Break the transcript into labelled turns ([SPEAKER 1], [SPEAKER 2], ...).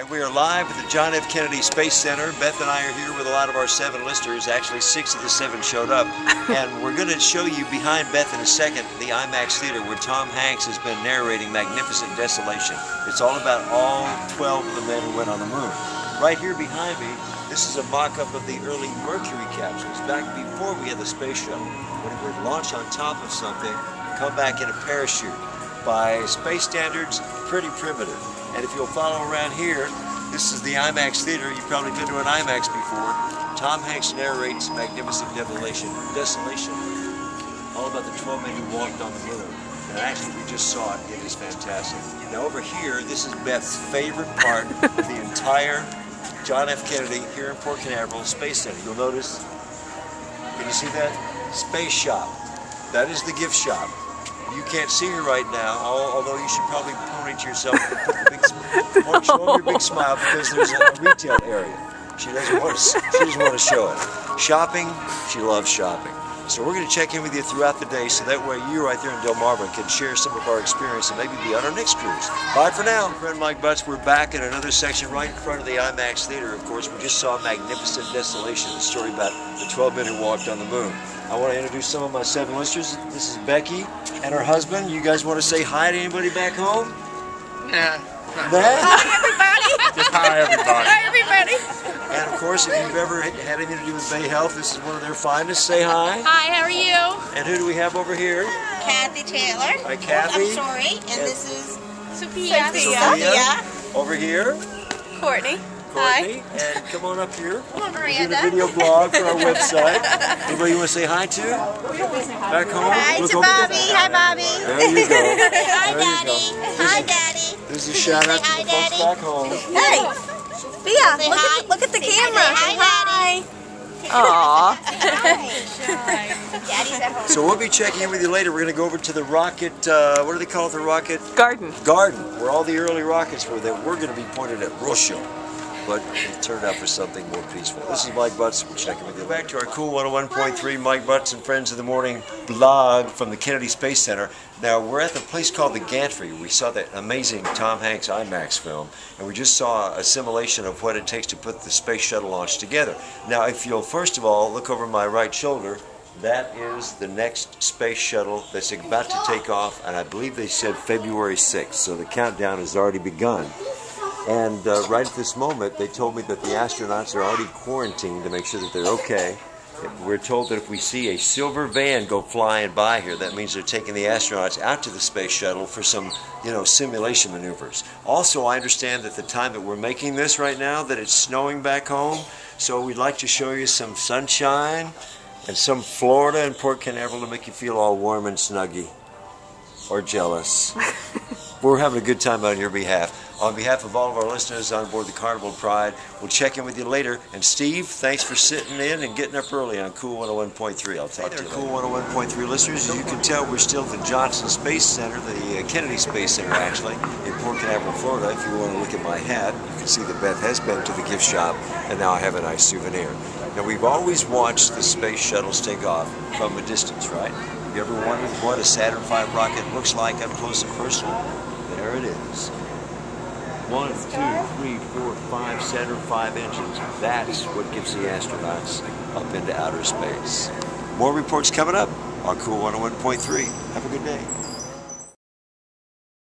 [SPEAKER 1] And we are live at the John F. Kennedy Space Center. Beth and I are here with a lot of our 7 listeners. Actually, 6 of the 7 showed up. And we're going to show you behind Beth in a second the IMAX Theater where Tom Hanks has been narrating Magnificent Desolation. It's all about all 12 of the men who went on the moon. Right here behind me, this is a mock-up of the early Mercury capsules, back before we had the space shuttle, when it would launch on top of something and come back in a parachute. By space standards, pretty primitive. And if you'll follow around here, this is the IMAX Theater. You've probably been to an IMAX before. Tom Hanks narrates Magnificent Desolation, all about the 12 men who walked on the moon. And actually, we just saw it. It is fantastic. Now over here, this is Beth's favorite part of the entire John F. Kennedy here in Port Canaveral Space Center. You'll notice, can you see that? Space shop. That is the gift shop. You can't see her right now, although you should probably pony to yourself and put the big smile. Show her your big smile because there's a retail area. She doesn't want to show it. Shopping, she loves shopping. So we're going to check in with you throughout the day so that way you right there in Delmarva can share some of our experience and maybe be on our next cruise. Bye for now. Friend Mike Butts, we're back in another section right in front of the IMAX Theater. Of course, we just saw Magnificent Desolation, the story about the 12 men who walked on the moon. I want to introduce some of my 7 listeners. This is Becky and her husband. You guys want to say hi to anybody back home?
[SPEAKER 2] Nah.
[SPEAKER 3] Hi, everybody.
[SPEAKER 2] Just hi, everybody.
[SPEAKER 3] Hi, everybody.
[SPEAKER 1] And of course, if you've ever had anything to do with Bay Health, this is one of their finest. Say hi.
[SPEAKER 3] Hi, how are you?
[SPEAKER 1] And who do we have over here?
[SPEAKER 4] Kathy Taylor.
[SPEAKER 1] Hi, Kathy.
[SPEAKER 4] I'm sorry. And this is
[SPEAKER 3] Sophia.
[SPEAKER 4] Sophia.
[SPEAKER 1] Over here,
[SPEAKER 3] Courtney.
[SPEAKER 1] Courtney. And come on up here.
[SPEAKER 4] Well,
[SPEAKER 1] We're doing
[SPEAKER 4] Miranda.
[SPEAKER 1] a video blog for our website. Anybody you want to say hi to? Back home?
[SPEAKER 4] Hi
[SPEAKER 1] Look
[SPEAKER 4] to
[SPEAKER 1] over
[SPEAKER 4] Bobby.
[SPEAKER 1] there.
[SPEAKER 4] Hi, Bobby.
[SPEAKER 1] There you go.
[SPEAKER 4] Hi,
[SPEAKER 1] There you
[SPEAKER 4] Daddy.
[SPEAKER 1] go.
[SPEAKER 4] Hi, Daddy.
[SPEAKER 1] This is a shout out to
[SPEAKER 4] Say
[SPEAKER 1] the
[SPEAKER 4] hi,
[SPEAKER 1] folks
[SPEAKER 4] Daddy.
[SPEAKER 1] back home.
[SPEAKER 3] Hey, Sophia,
[SPEAKER 4] Say hi.
[SPEAKER 3] look at the
[SPEAKER 4] Say
[SPEAKER 3] camera.
[SPEAKER 4] hi,
[SPEAKER 3] Say hi.
[SPEAKER 4] Hi. Daddy's at home.
[SPEAKER 1] So we'll be checking in with you later. We're going to go over to the rocket, what do they call it, the rocket?
[SPEAKER 3] Garden.
[SPEAKER 1] Where all the early rockets were that were going to be pointed at Russia. But it turned out for something more peaceful. This is Mike Butts. We're checking with you. Back to our cool 101.3 Mike Butts and Friends of the Morning blog from the Kennedy Space Center. Now, we're at the place called the Gantry. We saw that amazing Tom Hanks IMAX film, and we just saw a simulation of what it takes to put the space shuttle launch together. Now, if you'll first of all look over my right shoulder, that is the next space shuttle that's about to take off, and I believe they said February 6th, so the countdown has already begun. And right at this moment, they told me that the astronauts are already quarantined to make sure that they're okay. We're told that if we see a silver van go flying by here, that means they're taking the astronauts out to the space shuttle for some, simulation maneuvers. Also, I understand that the time that we're making this right now, that it's snowing back home, so we'd like to show you some sunshine and some Florida and Port Canaveral to make you feel all warm and snuggy or jealous. We're having a good time on your behalf. On behalf of all of our listeners on board the Carnival Pride, we'll check in with you later. And Steve, thanks for sitting in and getting up early on Cool 101.3. I'll talk to you later. Cool 101.3 listeners, as you can tell, we're still at the Johnson Space Center, the Kennedy Space Center, actually, in Port Canaveral, Florida. If you want to look at my hat, you can see that Beth has been to the gift shop, and now I have a nice souvenir. Now, we've always watched the space shuttles take off from a distance, right? Have you ever wondered what a Saturn V rocket looks like up close and personal? There it is. 1, 2, 3, 4, 5 Saturn V engines. That's what gets the astronauts up into outer space. More reports coming up on Cool 101.3. Have a good day.